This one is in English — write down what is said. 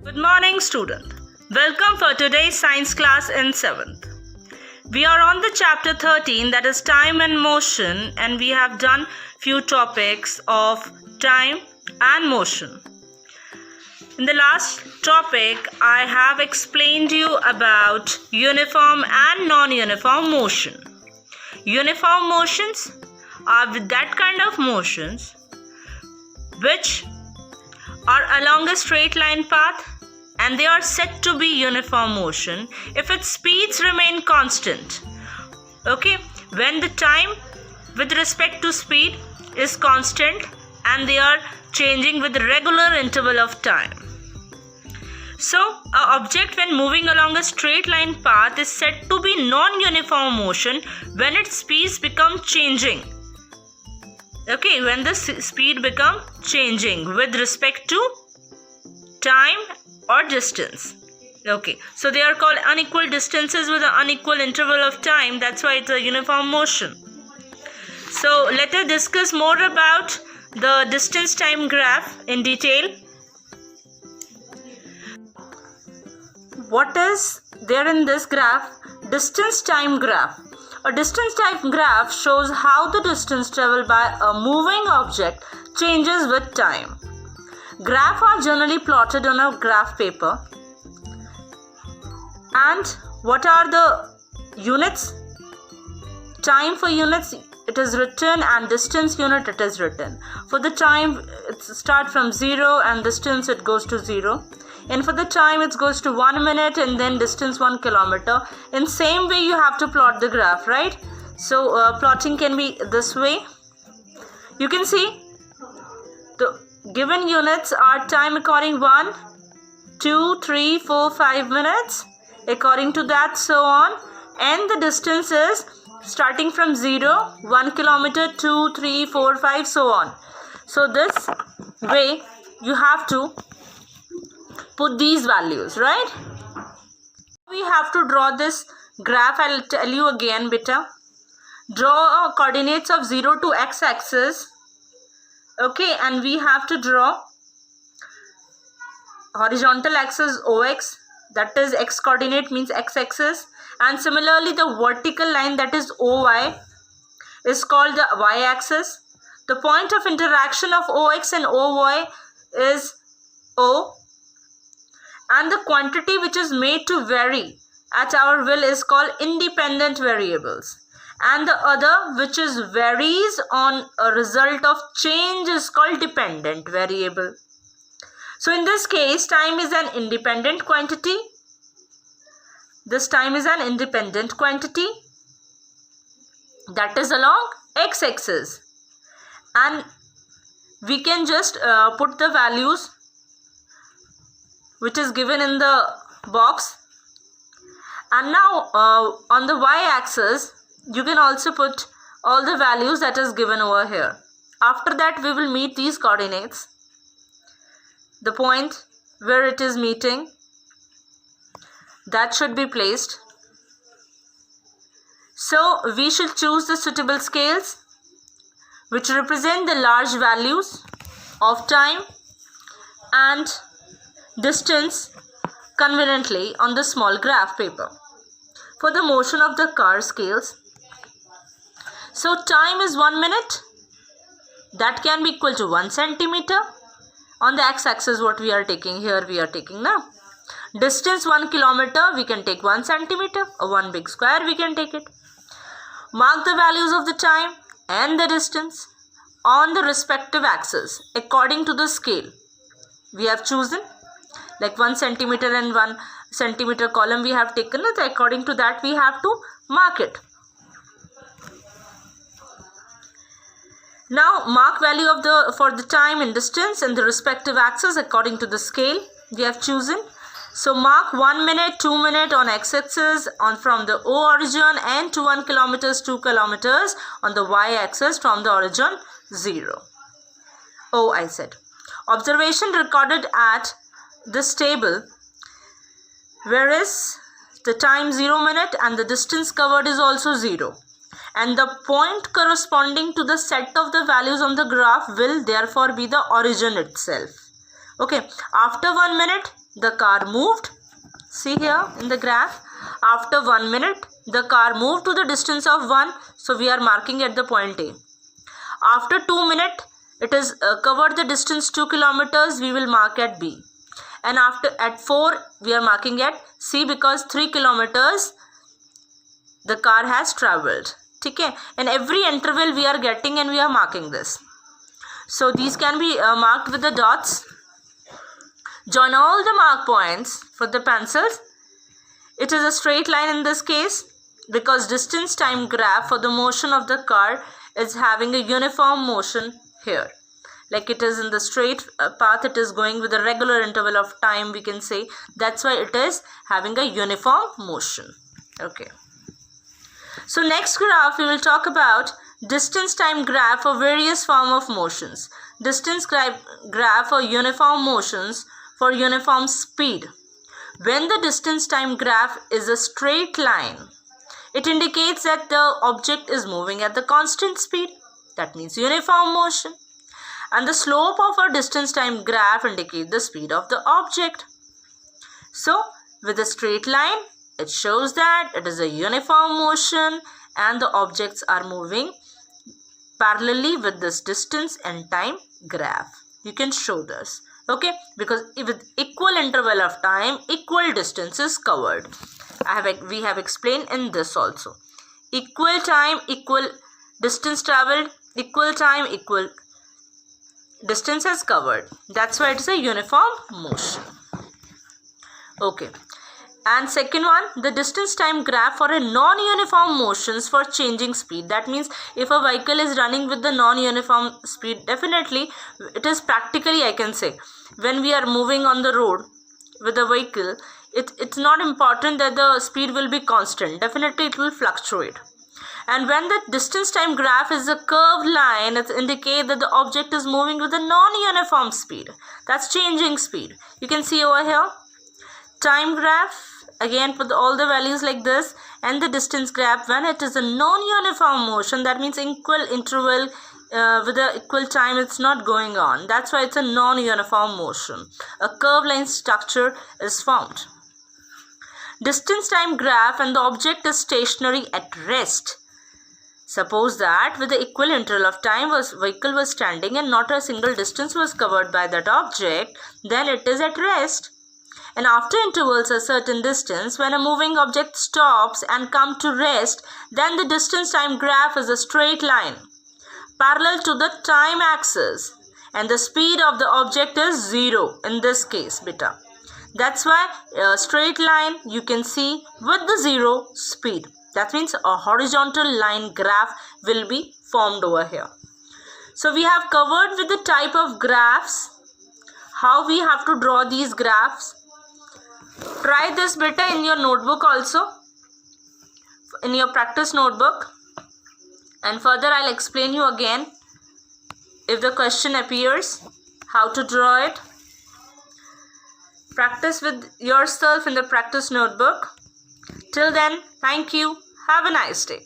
Good morning, student. Welcome for today's science class in 7th. We are on the chapter 13, that is time and motion, and we have done few topics of time and motion. In the last topic, I have explained you about uniform and non-uniform motion. Uniform motions are that kind of motions which are along a straight line path, and they are said to be uniform motion if its speeds remain constant. Okay, when the time with respect to speed is constant and they are changing with regular interval of time. So, an object when moving along a straight line path is said to be non-uniform motion when its speeds become changing. Okay, when the speed become changing with respect to time or distance. Okay, so they are called unequal distances with an unequal interval of time. That's why it's a uniform motion. So let us discuss more about the distance time graph in detail. What is there in this graph? Distance time graph. A distance time graph shows how the distance traveled by a moving object changes with time. Graphs are generally plotted on a graph paper. And what are the units? Time for units it is written, and distance unit it is written. For the time it starts from 0 and distance it goes to 0. And for the time it goes to 1 minute and then distance 1 kilometer. In same way you have to plot the graph, right? So plotting can be this way. You can see the given units are time according 1, 2, 3, 4, 5 minutes. According to that, so on. And the distance is starting from 0, 1 kilometer, 2, 3, 4, 5, so on. So this way you have to put these values, right? We have to draw this graph. I'll tell you again, beta. Draw coordinates of 0 to x-axis. Okay, and we have to draw horizontal axis OX, that is x coordinate means x-axis, and similarly the vertical line, that is OY, is called the y-axis. The point of interaction of OX and OY is O, and the quantity which is made to vary at our will is called independent variables, and the other which is varies on a result of change is called dependent variable. So in this case, time is an independent quantity. This time is an independent quantity that is along x-axis, and we can just put the values which is given in the box. And now on the y-axis you can also put all the values that is given over here. After that we will meet these coordinates, the point where it is meeting, that should be placed. So we should choose the suitable scales which represent the large values of time and distance conveniently on the small graph paper. For the motion of the car scales, so time is 1 minute, that can be equal to 1 centimeter. On the x-axis what we are taking here, we are taking now. Distance 1 kilometer, we can take 1 centimeter, or 1 big square we can take it. Mark the values of the time and the distance on the respective axis according to the scale we have chosen. Like 1 centimeter and 1 centimeter column we have taken it, according to that we have to mark it. Now mark value of for the time and distance and the respective axis according to the scale we have chosen. So mark 1 minute, 2 minute on x-axis on from the O origin, and to 1 kilometers, 2 kilometers on the y-axis from the origin 0. O I said. Observation recorded at this table, whereas the time 0 minute and the distance covered is also 0. And the point corresponding to the set of the values on the graph will therefore be the origin itself. Okay, after 1 minute the car moved. See here in the graph, after 1 minute, the car moved to the distance of 1. So we are marking at the point A. After 2 minutes, it is covered the distance 2 kilometers. We will mark at B. And at 4, we are marking at C because 3 kilometers the car has traveled. Okay? And every interval we are getting and we are marking this. So these can be marked with the dots. Join all the mark points for the pencils. It is a straight line in this case because distance time graph for the motion of the car is having a uniform motion here. Like it is in the straight path, it is going with a regular interval of time, we can say. That's why it is having a uniform motion. Okay. So next graph we will talk about distance time graph for various form of motions. Distance graph for uniform motions for uniform speed. When the distance time graph is a straight line, it indicates that the object is moving at the constant speed. That means uniform motion. And the slope of our distance time graph indicates the speed of the object. So with a straight line, it shows that it is a uniform motion and the objects are moving parallelly with this distance and time graph. You can show this. Okay, because with equal interval of time, equal distance is covered. We have explained in this also. Equal time, equal distance traveled, equal time, equal distance is covered. That's why it's a uniform motion. Okay. And second one, the distance time graph for a non-uniform motions for changing speed. That means if a vehicle is running with the non-uniform speed, definitely it is practically, I can say, when we are moving on the road with a vehicle, it's not important that the speed will be constant. Definitely it will fluctuate. And when the distance time graph is a curved line, it indicates that the object is moving with a non-uniform speed. That's changing speed. You can see over here. Time graph, again put all the values like this, and the distance graph when it is a non-uniform motion, that means equal interval with the equal time, it's not going on. That's why it's a non-uniform motion. A curved line structure is formed. Distance time graph and the object is stationary at rest. Suppose that with the equal interval of time vehicle was standing and not a single distance was covered by that object, then it is at rest. And after intervals a certain distance, when a moving object stops and come to rest, then the distance time graph is a straight line parallel to the time axis and the speed of the object is 0 in this case, beta. That's why a straight line you can see with the 0 speed. That means a horizontal line graph will be formed over here. So we have covered with the type of graphs, how we have to draw these graphs. Try this beta in your notebook also, in your practice notebook, and further I'll explain you again if the question appears, how to draw it. Practice with yourself in the practice notebook. Till then, thank you. Have a nice day.